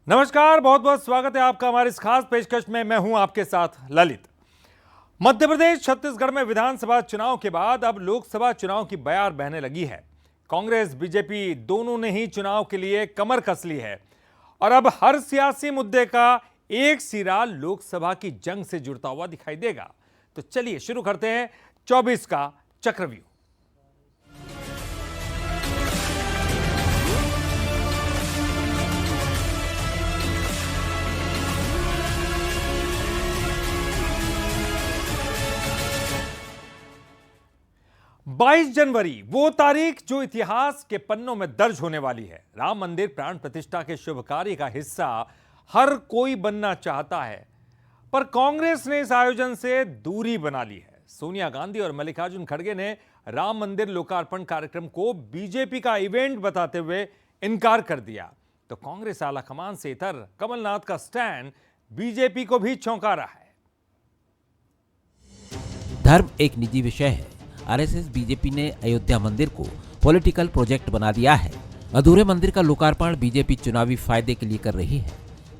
नमस्कार, बहुत बहुत स्वागत है आपका हमारे इस खास पेशकश में। मैं हूं आपके साथ ललित। मध्य प्रदेश छत्तीसगढ़ में विधानसभा चुनाव के बाद अब लोकसभा चुनाव की बयार बहने लगी है। कांग्रेस बीजेपी दोनों ने ही चुनाव के लिए कमर कस ली है और अब हर सियासी मुद्दे का एक सिरा लोकसभा की जंग से जुड़ता हुआ दिखाई देगा। तो चलिए शुरू करते हैं 24 का चक्रव्यूह। 22 जनवरी वो तारीख जो इतिहास के पन्नों में दर्ज होने वाली है। राम मंदिर प्राण प्रतिष्ठा के शुभ कार्य का हिस्सा हर कोई बनना चाहता है, पर कांग्रेस ने इस आयोजन से दूरी बना ली है। सोनिया गांधी और मल्लिकार्जुन खड़गे ने राम मंदिर लोकार्पण कार्यक्रम को बीजेपी का इवेंट बताते हुए इनकार कर दिया, तो कांग्रेस आलाकमान से इतर कमलनाथ का स्टैंड बीजेपी को भी चौंका रहा है। धर्म एक निजी विषय है। आरएसएस बीजेपी ने अयोध्या मंदिर को पॉलिटिकल प्रोजेक्ट बना दिया है। अधूरे मंदिर का लोकार्पण बीजेपी चुनावी फायदे के लिए कर रही है।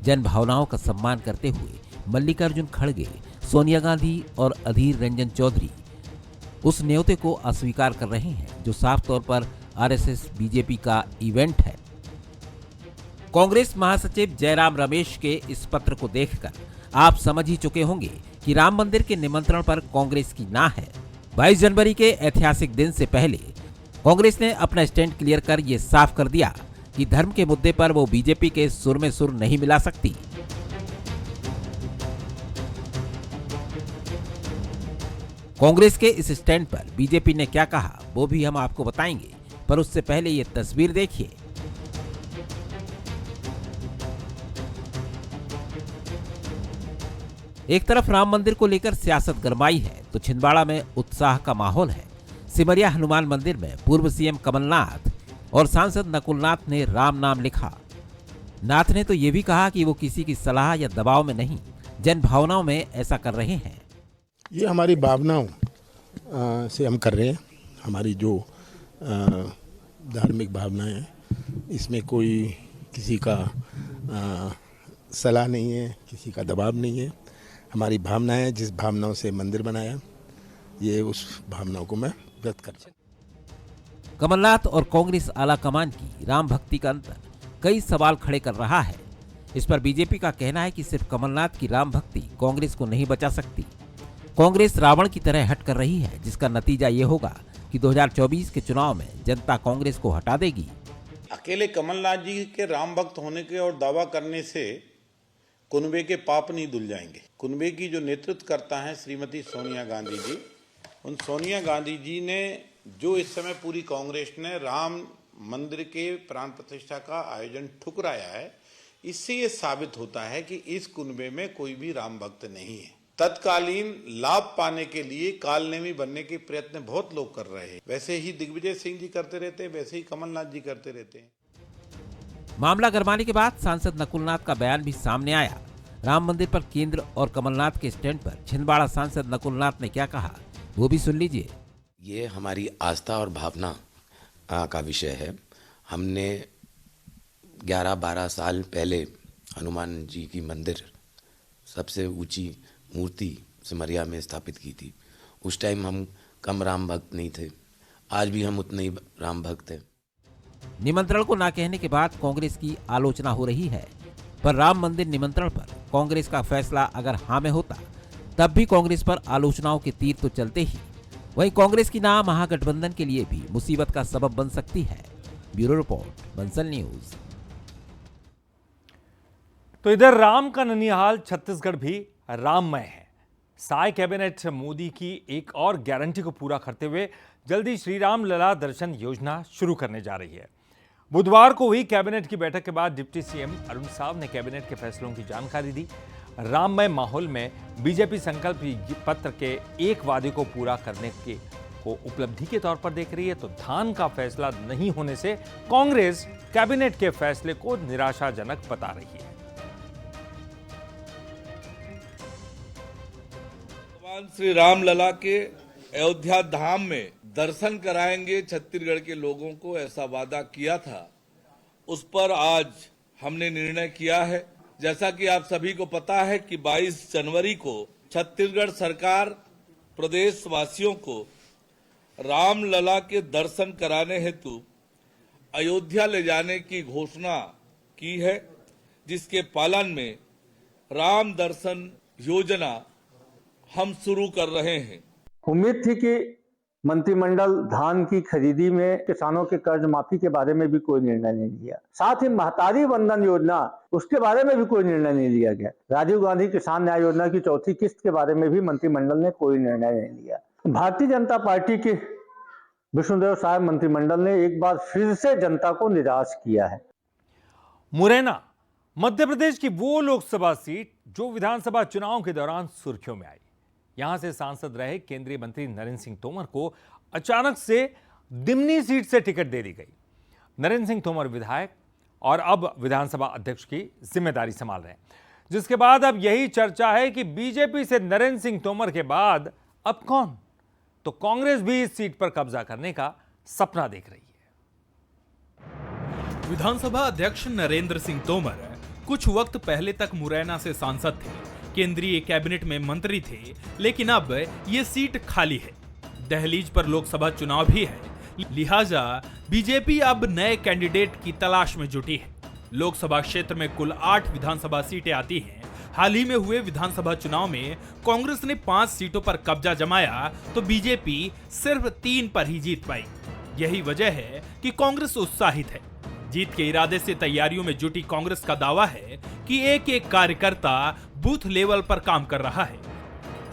जन भावनाओं का सम्मान करते हुए मल्लिकार्जुन खड़गे, सोनिया गांधी और अधीर रंजन चौधरी उस न्योते को अस्वीकार कर रहे हैं जो साफ तौर पर आरएसएस बीजेपी का इवेंट है। कांग्रेस महासचिव जयराम रमेश के इस पत्र को देखकर आप समझ ही चुके होंगे कि राम मंदिर के निमंत्रण पर कांग्रेस की ना है। 22 जनवरी के ऐतिहासिक दिन से पहले कांग्रेस ने अपना स्टैंड क्लियर कर यह साफ कर दिया कि धर्म के मुद्दे पर वो बीजेपी के सुर में सुर नहीं मिला सकती। कांग्रेस के इस स्टैंड पर बीजेपी ने क्या कहा वो भी हम आपको बताएंगे, पर उससे पहले ये तस्वीर देखिए। एक तरफ राम मंदिर को लेकर सियासत गरमाई है तो छिंदवाड़ा में उत्साह का माहौल है। सिमरिया हनुमान मंदिर में पूर्व सीएम कमलनाथ और सांसद नकुलनाथ ने राम नाम लिखा। नाथ ने तो ये भी कहा कि वो किसी की सलाह या दबाव में नहीं, जन भावनाओं में ऐसा कर रहे हैं। ये हमारी भावनाओं से हम कर रहे हैं। हमारी जो धार्मिक भावनाएं हैं, इसमें कोई किसी का सलाह नहीं है, किसी का दबाव नहीं है। हमारी भावनाएं, जिस भावनाओं से मंदिर बनाया, ये उस भावनाओं को मैं व्यक्त करता हूं। कमलनाथ और कांग्रेस आला कमान की राम भक्ति का अंतर कई सवाल खड़े कर रहा है। इस पर बीजेपी का कहना है कि सिर्फ कमलनाथ की राम भक्ति कांग्रेस को नहीं बचा सकती। कांग्रेस रावण की तरह हट कर रही है, जिसका नतीजा ये होगा कि 2024 के चुनाव में जनता कांग्रेस को हटा देगी। अकेले कमलनाथ जी के राम भक्त होने के और दावा करने से कुनबे के पाप नहीं धुल जाएंगे। कुनबे की जो नेतृत्व करता है श्रीमती सोनिया गांधी जी, उन सोनिया गांधी जी ने जो इस समय पूरी कांग्रेस ने राम मंदिर के प्राण प्रतिष्ठा का आयोजन ठुकराया है, इससे ये साबित होता है कि इस कुनबे में कोई भी राम भक्त नहीं है। तत्कालीन लाभ पाने के लिए कालनेमी बनने के प्रयत्न बहुत लोग कर रहे हैं। वैसे ही दिग्विजय सिंह जी करते रहते हैं, वैसे ही कमलनाथ जी करते रहते हैं। मामला गरमाने के बाद सांसद नकुलनाथ का बयान भी सामने आया। राम मंदिर पर केंद्र और कमलनाथ के स्टैंड पर छिंदवाड़ा सांसद नकुलनाथ ने क्या कहा वो भी सुन लीजिए। ये हमारी आस्था और भावना का विषय है। हमने 11-12 साल पहले हनुमान जी की मंदिर, सबसे ऊंची मूर्ति सिमरिया में स्थापित की थी। उस टाइम हम कम राम भक्त नहीं थे, आज भी हम उतने ही राम भक्त हैं। निमंत्रण को ना कहने के बाद कांग्रेस की आलोचना हो रही है, पर राम मंदिर निमंत्रण पर कांग्रेस का फैसला अगर हाँ में होता तब भी कांग्रेस पर आलोचनाओं के तीर तो चलते ही। वहीं कांग्रेस की नाम महागठबंधन के लिए भी मुसीबत का सबब बन सकती है। Bureau report, Bansal news. तो इधर राम का ननिहाल छत्तीसगढ़ भी राममय है। साय कैबिनेट मोदी की एक और गारंटी को पूरा करते हुए जल्दी श्री राम लला दर्शन योजना शुरू करने जा रही है। बुधवार को हुई कैबिनेट की बैठक के बाद डिप्टी सीएम अरुण साव ने कैबिनेट के फैसलों की जानकारी दी। राममय माहौल में बीजेपी संकल्प पत्र के एक वादे को पूरा करने को उपलब्धि के तौर पर देख रही है, तो धान का फैसला नहीं होने से कांग्रेस कैबिनेट के फैसले को निराशाजनक बता रही है। भगवान श्री राम लला के अयोध्या धाम में दर्शन कराएंगे छत्तीसगढ़ के लोगों को, ऐसा वादा किया था। उस पर आज हमने निर्णय किया है। जैसा कि आप सभी को पता है कि 22 जनवरी को छत्तीसगढ़ सरकार प्रदेश वासियों को रामलला के दर्शन कराने हेतु अयोध्या ले जाने की घोषणा की है, जिसके पालन में राम दर्शन योजना हम शुरू कर रहे हैं। उम्मीद थी कि मंत्रिमंडल धान की खरीदी में किसानों के कर्ज माफी के बारे में भी कोई निर्णय नहीं लिया। साथ ही महतारी वंदन योजना, उसके बारे में भी कोई निर्णय नहीं लिया गया। राजीव गांधी किसान न्याय योजना की चौथी किस्त के बारे में भी मंत्रिमंडल ने कोई निर्णय नहीं लिया। भारतीय जनता पार्टी के विष्णुदेव साय मंत्रिमंडल ने एक बार फिर से जनता को निराश किया है। मुरैना मध्य प्रदेश की वो लोकसभा सीट जो विधानसभा चुनाव के दौरान सुर्खियों में आई। यहां से सांसद रहे केंद्रीय मंत्री नरेंद्र सिंह तोमर को अचानक से दिमनी सीट से टिकट दे दी गई। नरेंद्र सिंह तोमर विधायक और अब विधानसभा अध्यक्ष की जिम्मेदारी संभाल रहे हैं, जिसके बाद अब यही चर्चा है कि बीजेपी से नरेंद्र सिंह तोमर के बाद अब कौन? तो कांग्रेस भी इस सीट पर कब्जा करने का सपना देख रही है। विधानसभा अध्यक्ष नरेंद्र सिंह तोमर कुछ वक्त पहले तक मुरैना से सांसद थे, केंद्रीय कैबिनेट में मंत्री थे, लेकिन अब ये सीट खाली है। दहलीज पर लोकसभा चुनाव भी है, लिहाजा बीजेपी अब नए कैंडिडेट की तलाश में जुटी है। लोकसभा क्षेत्र में कुल 8 विधानसभा सीटें आती हैं। हाल ही में हुए विधानसभा चुनाव में कांग्रेस ने 5 सीटों पर कब्जा जमाया तो बीजेपी सिर्फ 3 पर ही जीत पाई। यही वजह है कि कांग्रेस उत्साहित है। जीत के इरादे से तैयारियों में जुटी कांग्रेस का दावा है कि एक एक कार्यकर्ता बूथ लेवल पर काम कर रहा है।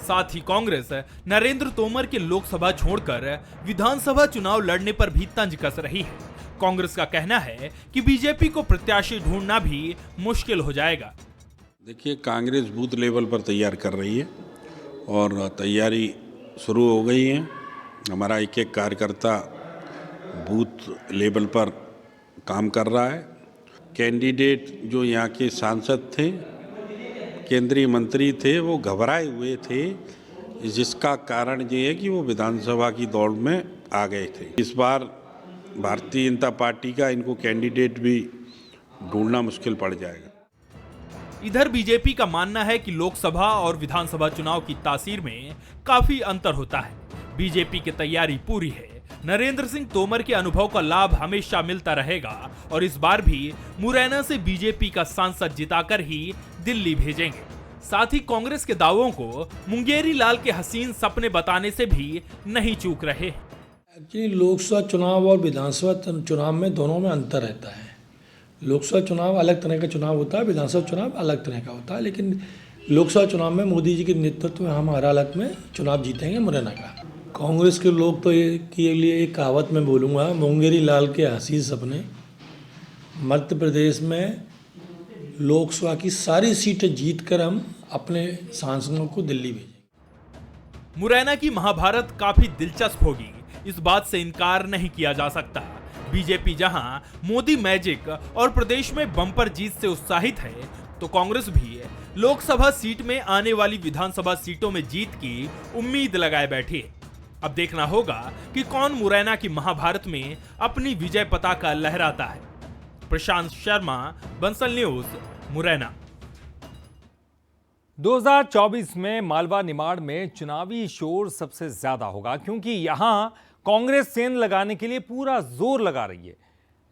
साथ ही कांग्रेस नरेंद्र तोमर के लोकसभा छोड़कर विधानसभा चुनाव लड़ने पर भी तंज कस रही है। कांग्रेस का कहना है कि बीजेपी को प्रत्याशी ढूंढना भी मुश्किल हो जाएगा। देखिए, कांग्रेस बूथ लेवल पर तैयार कर रही है और तैयारी शुरू हो गई है। हमारा एक एक कार्यकर्ता बूथ लेवल पर काम कर रहा है। कैंडिडेट जो यहाँ के सांसद थे, केंद्रीय मंत्री थे, वो घबराए हुए थे, जिसका कारण ये है कि वो विधानसभा की दौड़ में आ गए थे। इस बार भारतीय जनता पार्टी का इनको कैंडिडेट भी ढूंढना मुश्किल पड़ जाएगा। इधर बीजेपी का मानना है कि लोकसभा और विधानसभा चुनाव की तासीर में काफी अंतर होता है। बीजेपी की तैयारी पूरी है। नरेंद्र सिंह तोमर के अनुभव का लाभ हमेशा मिलता रहेगा और इस बार भी मुरैना से बीजेपी का सांसद जिताकर ही दिल्ली भेजेंगे। साथ ही कांग्रेस के दावों को मुंगेरी लाल के हसीन सपने बताने से भी नहीं चूक रहे। एक्चुअली लोकसभा चुनाव और विधानसभा चुनाव में दोनों में अंतर रहता है। लोकसभा चुनाव अलग तरह का चुनाव होता है, विधानसभा चुनाव अलग तरह का होता है। लेकिन लोकसभा चुनाव में मोदी जी के नेतृत्व में हम हर हालत में चुनाव जीतेंगे मुरैना का। कांग्रेस के लोग तो ये के लिए एक कहावत में बोलूँगा, मुंगेरी लाल के हसीन सपने। मध्य प्रदेश में लोकसभा की सारी सीटें जीतकर हम अपने सांसदों को दिल्ली भेजेंगे। मुरैना की महाभारत काफी दिलचस्प होगी, इस बात से इनकार नहीं किया जा सकता। बीजेपी जहां मोदी मैजिक और प्रदेश में बम्पर जीत से उत्साहित है, तो कांग्रेस भी लोकसभा सीट में आने वाली विधानसभा सीटों में जीत की उम्मीद लगाए बैठी है। अब देखना होगा कि कौन मुरैना की महाभारत में अपनी विजय पताका लहराता है। प्रशांत शर्मा, बंसल न्यूज, मुरैना। 2024 में मालवा निमाड़ में चुनावी शोर सबसे ज्यादा होगा, क्योंकि यहां कांग्रेस सेंध लगाने के लिए पूरा जोर लगा रही है।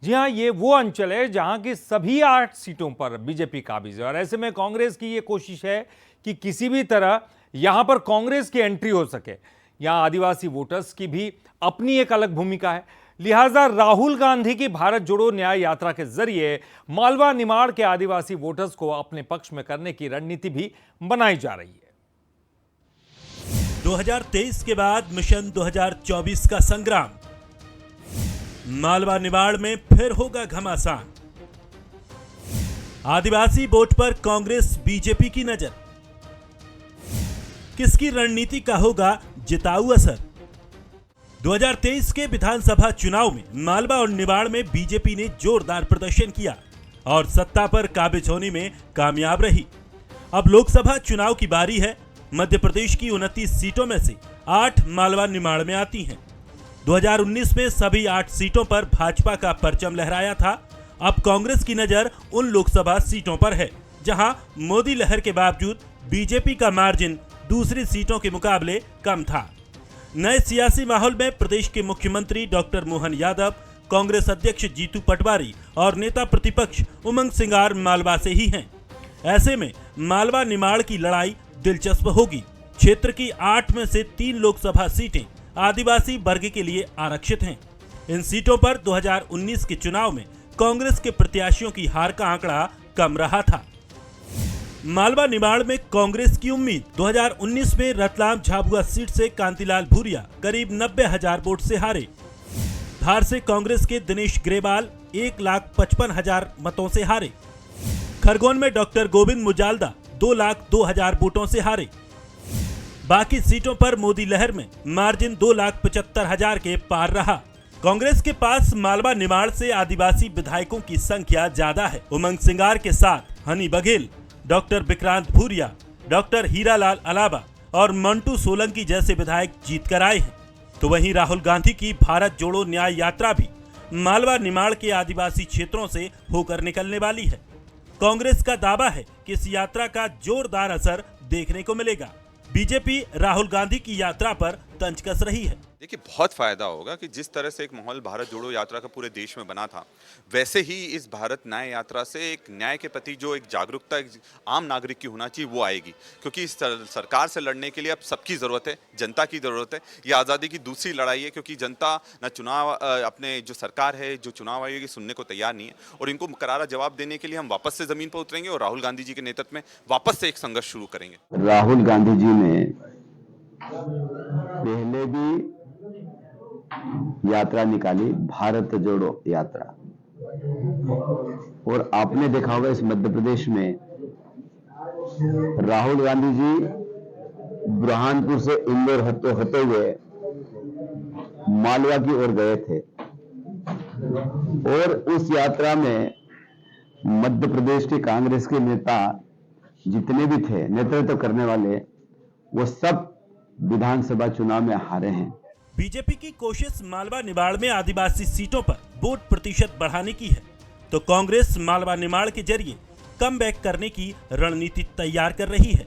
जी हां, ये वो अंचल है जहां की सभी 8 सीटों पर बीजेपी काबिज है और ऐसे में कांग्रेस की ये कोशिश है कि किसी भी तरह यहां पर कांग्रेस की एंट्री हो सके। यहां आदिवासी वोटर्स की भी अपनी एक अलग भूमिका है, लिहाजा राहुल गांधी की भारत जोड़ो न्याय यात्रा के जरिए मालवा निमाड़ के आदिवासी वोटर्स को अपने पक्ष में करने की रणनीति भी बनाई जा रही है। 2023 के बाद मिशन 2024 का संग्राम। मालवा निमाड़ में फिर होगा घमासान। आदिवासी वोट पर कांग्रेस बीजेपी की नजर। किसकी रणनीति का होगा जिताऊ असर? 2023 के विधानसभा चुनाव में मालवा और निमाड़ में बीजेपी ने जोरदार प्रदर्शन किया और सत्ता पर काबिज होने में कामयाब रही। अब लोकसभा चुनाव की बारी है। मध्य प्रदेश की 29 सीटों में से 8 मालवा निमाड़ में आती हैं। 2019 में सभी 8 सीटों पर भाजपा का परचम लहराया था अब कांग्रेस की नजर उन लोकसभा सीटों पर है जहां मोदी लहर के बावजूद बीजेपी का मार्जिन दूसरी सीटों के मुकाबले कम था। नए सियासी माहौल में प्रदेश के मुख्यमंत्री डॉक्टर मोहन यादव, कांग्रेस अध्यक्ष जीतू पटवारी और नेता प्रतिपक्ष उमंग सिंगार मालवा से ही हैं। ऐसे में मालवा निमाड़ की लड़ाई दिलचस्प होगी। क्षेत्र की 8 में से 3 लोकसभा सीटें आदिवासी वर्ग के लिए आरक्षित हैं। इन सीटों पर 2019 के चुनाव में कांग्रेस के प्रत्याशियों की हार का आंकड़ा कम रहा था। मालवा निमाड़ में कांग्रेस की उम्मीद 2019 में रतलाम झाबुआ सीट से कांतिलाल भूरिया करीब 90,000 वोट से हारे। धार से कांग्रेस के दिनेश ग्रेवाल 1,55,000 मतों से हारे। खरगोन में डॉक्टर गोविंद मुजालदा 2,02,000 वोटों से हारे। बाकी सीटों पर मोदी लहर में मार्जिन 2,75,000 के पार रहा। कांग्रेस के पास मालवा निमाड़ से आदिवासी विधायकों की संख्या ज्यादा है। उमंग सिंगार के साथ हनी बघेल, डॉक्टर विक्रांत भूरिया, डॉक्टर हीरालाल अलावा और मंटू सोलंकी जैसे विधायक जीत कर आए हैं। तो वहीं राहुल गांधी की भारत जोड़ो न्याय यात्रा भी मालवा निमाड़ के आदिवासी क्षेत्रों से होकर निकलने वाली है। कांग्रेस का दावा है कि इस यात्रा का जोरदार असर देखने को मिलेगा। बीजेपी राहुल गांधी की यात्रा पर तंज कस रही है। देखिए, बहुत फायदा होगा कि जिस तरह से एक माहौल भारत जोड़ो यात्रा का पूरे देश में बना था, वैसे ही इस भारत न्याय यात्रा से एक न्याय के प्रति जो एक जागरूकता एक आम नागरिक की होना चाहिए वो आएगी। क्योंकि इस सरकार से लड़ने के लिए अब सबकी ज़रूरत है, जनता की ज़रूरत है। ये आज़ादी की दूसरी लड़ाई है, क्योंकि जनता न चुनाव अपने जो सरकार है, जो चुनाव आयोग सुनने को तैयार नहीं है, और इनको करारा जवाब देने के लिए हम वापस से ज़मीन पर उतरेंगे और राहुल गांधी जी के नेतृत्व में वापस से एक संघर्ष शुरू करेंगे। राहुल गांधी जी ने पहले भी यात्रा निकाली, भारत जोड़ो यात्रा, और आपने देखा होगा इस मध्य प्रदेश में राहुल गांधी जी बुरहानपुर से इंदौर होते हुए मालवा की ओर गए थे, और उस यात्रा में मध्य प्रदेश के कांग्रेस के नेता जितने भी थे, नेतृत्व करने वाले, वो सब विधानसभा चुनाव में हारे हैं। बीजेपी की कोशिश मालवा निमाड़ में आदिवासी सीटों पर वोट प्रतिशत बढ़ाने की है, तो कांग्रेस मालवा निमाड़ के जरिए कमबैक करने की रणनीति तैयार कर रही है।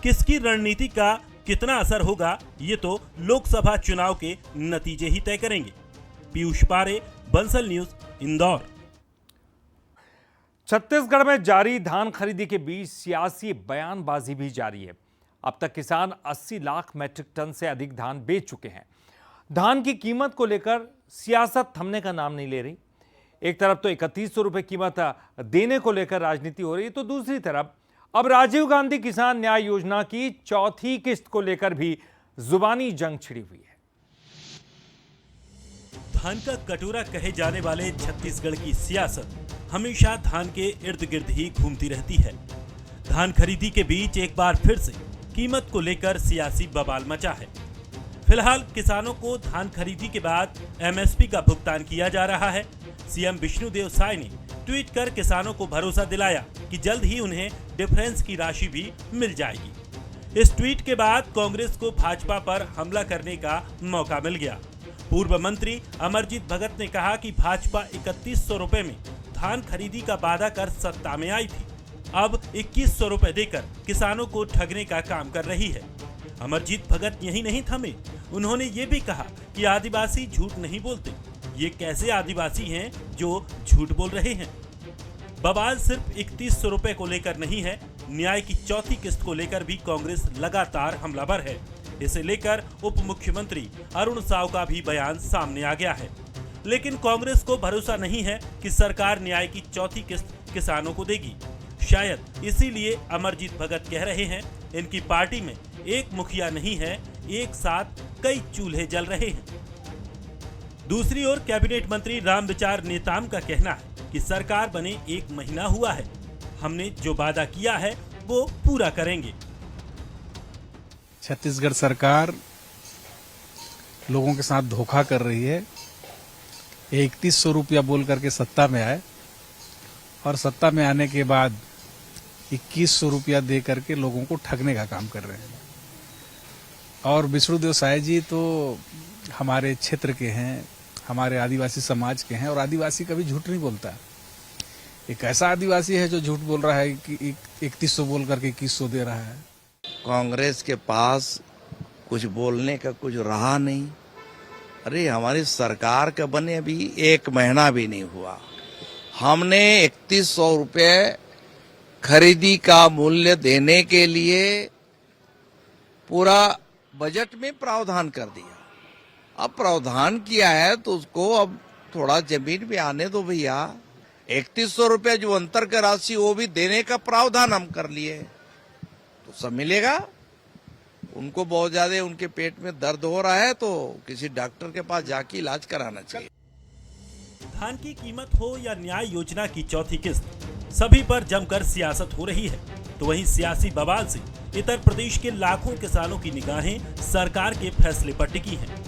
किसकी रणनीति का कितना असर होगा, ये तो लोकसभा चुनाव के नतीजे ही तय करेंगे। पीयूष पारे, बंसल न्यूज, इंदौर। छत्तीसगढ़ में जारी धान खरीदी के बीच सियासी बयानबाजी भी जारी है। अब तक किसान 80 लाख मैट्रिक टन से अधिक धान बेच चुके हैं। धान की कीमत को लेकर सियासत थमने का नाम नहीं ले रही। एक तरफ तो 3100 रुपए कीमत देने को लेकर राजनीति हो रही है, तो दूसरी तरफ अब राजीव गांधी किसान न्याय योजना की चौथी किस्त को लेकर भी जुबानी जंग छिड़ी हुई है। धान का कटोरा कहे जाने वाले छत्तीसगढ़ की सियासत हमेशा धान के इर्द गिर्द ही घूमती रहती है। धान खरीदी के बीच एक बार फिर से कीमत को लेकर सियासी बवाल मचा है। फिलहाल किसानों को धान खरीदी के बाद एमएसपी का भुगतान किया जा रहा है। सीएम विष्णुदेव साय ने ट्वीट कर किसानों को भरोसा दिलाया कि जल्द ही उन्हें डिफरेंस की राशि भी मिल जाएगी। इस ट्वीट के बाद कांग्रेस को भाजपा पर हमला करने का मौका मिल गया। पूर्व मंत्री अमरजीत भगत ने कहा कि भाजपा 3100 रुपए में धान खरीदी का वादा कर सत्ता में आई थी, अब 2100 रुपए देकर किसानों को ठगने का काम कर रही है। अमरजीत भगत यही नहीं थमे, उन्होंने ये भी कहा कि आदिवासी झूठ नहीं बोलते। ये कैसे आदिवासी हैं जो झूठ बोल रहे हैं? बवाल सिर्फ 3100 रुपए को लेकर नहीं है, न्याय की चौथी किस्त को लेकर भी कांग्रेस लगातार हमलावर है। इसे लेकर उप मुख्यमंत्री अरुण साव का भी बयान सामने आ गया है। लेकिन कांग्रेस को भरोसा नहीं है कि सरकार न्याय की चौथी किस्त किसानों को देगी। शायद इसीलिए अमरजीत भगत कह रहे हैं, इनकी पार्टी में एक मुखिया नहीं है, एक साथ कई चूल्हे जल रहे हैं। दूसरी ओर कैबिनेट मंत्री रामविचार नेताम का कहना है कि सरकार बने 1 महीना हुआ है, हमने जो वादा किया है वो पूरा करेंगे। छत्तीसगढ़ सरकार लोगों के साथ धोखा कर रही है। 3100 रुपया बोल करके सत्ता में आए और सत्ता में आने के बाद 2100 रुपया दे करके लोगों को ठगने का काम कर रहे हैं। और विष्णुदेव साय जी तो हमारे क्षेत्र के हैं, हमारे आदिवासी समाज के हैं, और आदिवासी कभी झूठ नहीं बोलता। एक ऐसा आदिवासी है जो झूठ बोल रहा है कि 3100 बोल करके 2100 दे रहा है। कांग्रेस के पास कुछ बोलने का कुछ रहा नहीं। अरे हमारी सरकार का बने अभी 1 महीना भी नहीं हुआ, हमने 3100 रुपये खरीदी का मूल्य देने के लिए पूरा बजट में प्रावधान कर दिया। अब प्रावधान किया है तो उसको अब थोड़ा जमीन पे आने दो भैया। 3100 रुपये जो अंतर का राशि वो भी देने का प्रावधान हम कर लिए तो सब मिलेगा। उनको बहुत ज्यादा उनके पेट में दर्द हो रहा है तो किसी डॉक्टर के पास जाके इलाज कराना चाहिए। धान की कीमत हो या न्याय योजना की चौथी किस्त, सभी पर जमकर सियासत हो रही है। तो वहीं सियासी बवाल से उत्तर प्रदेश के लाखों किसानों की निगाहें सरकार के फैसले पर टिकी हैं।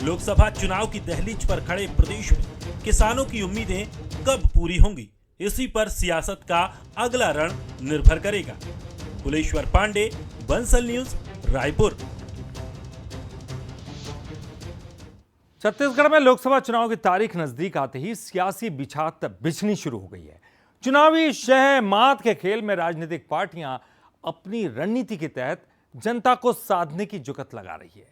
लोकसभा चुनाव की दहलीज पर खड़े प्रदेश में किसानों की उम्मीदें कब पूरी होंगी, इसी पर सियासत का अगला रण निर्भर करेगा। कुलेश्वर पांडे, बंसल न्यूज, रायपुर। छत्तीसगढ़ में लोकसभा चुनाव की तारीख नजदीक आते ही सियासी बिछात बिछनी शुरू हो गई है। चुनावी शह मात के खेल में राजनीतिक पार्टियां अपनी रणनीति के तहत जनता को साधने की जुगत लगा रही है।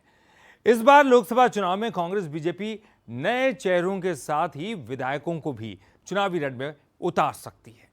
इस बार लोकसभा चुनाव में कांग्रेस बीजेपी नए चेहरों के साथ ही विधायकों को भी चुनावी रण में उतार सकती है।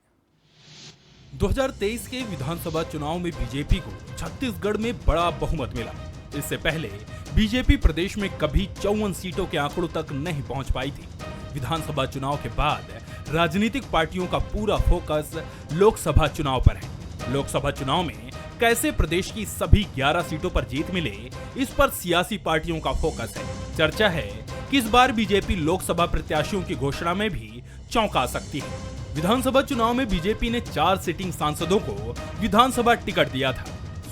2023 के विधानसभा चुनाव में बीजेपी को छत्तीसगढ़ में बड़ा बहुमत मिला। इससे पहले बीजेपी प्रदेश में कभी 54 सीटों के आंकड़ों तक नहीं पहुंच पाई थी। विधानसभा चुनाव के बाद राजनीतिक पार्टियों का पूरा फोकस लोकसभा चुनाव पर है। लोकसभा चुनाव में कैसे प्रदेश की सभी 11 सीटों पर जीत मिले, इस पर सियासी पार्टियों का फोकस है। चर्चा है कि इस बार बीजेपी लोकसभा प्रत्याशियों की घोषणा में भी चौंका सकती है। विधानसभा चुनाव में बीजेपी ने 4 सिटिंग सांसदों को विधानसभा टिकट दिया था।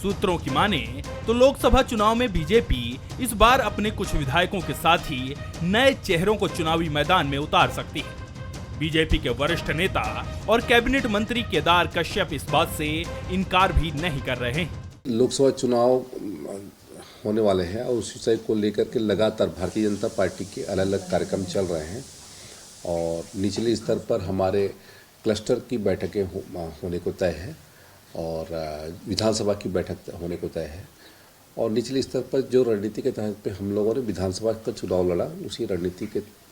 सूत्रों की माने तो लोकसभा चुनाव में बीजेपी इस बार अपने कुछ विधायकों के साथ ही नए चेहरों को चुनावी मैदान में उतार सकती है। बीजेपी के वरिष्ठ नेता और कैबिनेट मंत्री केदार कश्यप इस बात से इनकार भी नहीं कर रहे हैं। लोकसभा चुनाव होने वाले हैं और उस विषय को लेकर के लगातार भारतीय जनता पार्टी के अलग अलग कार्यक्रम चल रहे हैं और निचले स्तर पर हमारे क्लस्टर की बैठकें होने को तय है और विधानसभा की बैठक होने को तय है और निचले स्तर पर जो रणनीति के तहत पे हम लोगों ने विधानसभा का चुनाव लड़ा, उसी रणनीति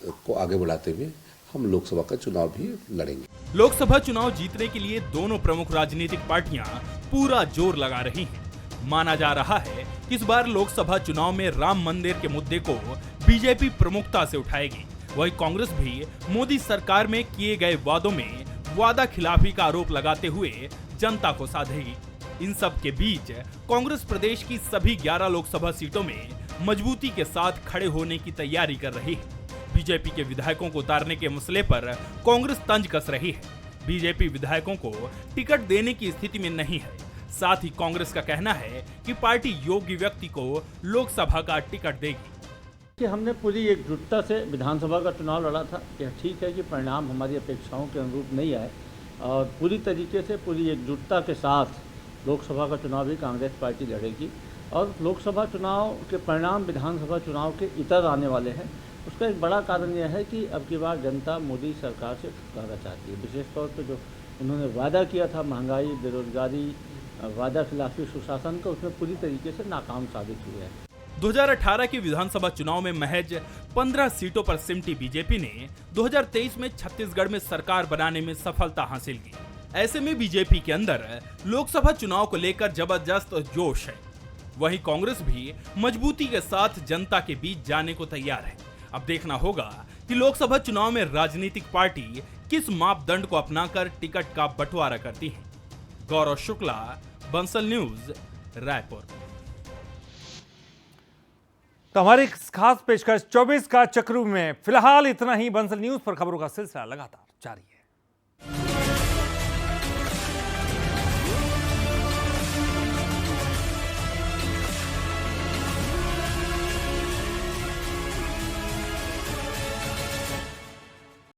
को आगे बढ़ाते हुए हम लोकसभा का चुनाव भी लड़ेंगे। लोकसभा चुनाव जीतने के लिए दोनों प्रमुख राजनीतिक पार्टियां पूरा जोर लगा रही हैं। माना जा रहा है कि इस बार लोकसभा चुनाव में राम मंदिर के मुद्दे को बीजेपी प्रमुखता से उठाएगी। वहीं कांग्रेस भी मोदी सरकार में किए गए वादों में वादा खिलाफी का आरोप लगाते हुए जनता को साधेगी। इन सब के बीच कांग्रेस प्रदेश की सभी 11 लोकसभा सीटों में मजबूती के साथ खड़े होने की तैयारी कर रही है। बीजेपी के विधायकों को उतारने के मसले पर कांग्रेस तंज कस रही है। बीजेपी विधायकों को टिकट देने की स्थिति में नहीं है। साथ ही कांग्रेस का कहना है कि पार्टी योग्य व्यक्ति को लोकसभा का टिकट देगी। कि हमने पूरी एकजुटता से विधानसभा का चुनाव लड़ा था। यह ठीक है कि परिणाम हमारी अपेक्षाओं के अनुरूप नहीं आए और पूरी तरीके से पूरी एकजुटता के साथ लोकसभा का चुनाव भी कांग्रेस पार्टी लड़ेगी और लोकसभा चुनाव के परिणाम विधानसभा चुनाव के इतर आने वाले हैं। उसका एक बड़ा कारण यह है कि अब की बार जनता मोदी सरकार से छुटकारा चाहती है। विशेष तौर पर जो उन्होंने वादा किया था महंगाई, बेरोजगारी, वादा खिलाफी सुशासन का, उसमें पूरी तरीके से नाकाम साबित हुए हैं। 2018 के विधानसभा चुनाव में महज 15 सीटों पर सिमटी बीजेपी ने 2023 में छत्तीसगढ़ में सरकार बनाने में सफलता हासिल की। ऐसे में बीजेपी के अंदर लोकसभा चुनाव को लेकर जबरदस्त जोश है। वहीं कांग्रेस भी मजबूती के साथ जनता के बीच जाने को तैयार है। अब देखना होगा कि लोकसभा चुनाव में राजनीतिक पार्टी किस मापदंड को अपनाकर टिकट का बंटवारा करती है। गौरव शुक्ला, बंसल न्यूज, रायपुर। तो हमारी खास पेशकश 24 का चक्रू में फिलहाल इतना ही। बंसल न्यूज पर खबरों का सिलसिला लगातार जारी है।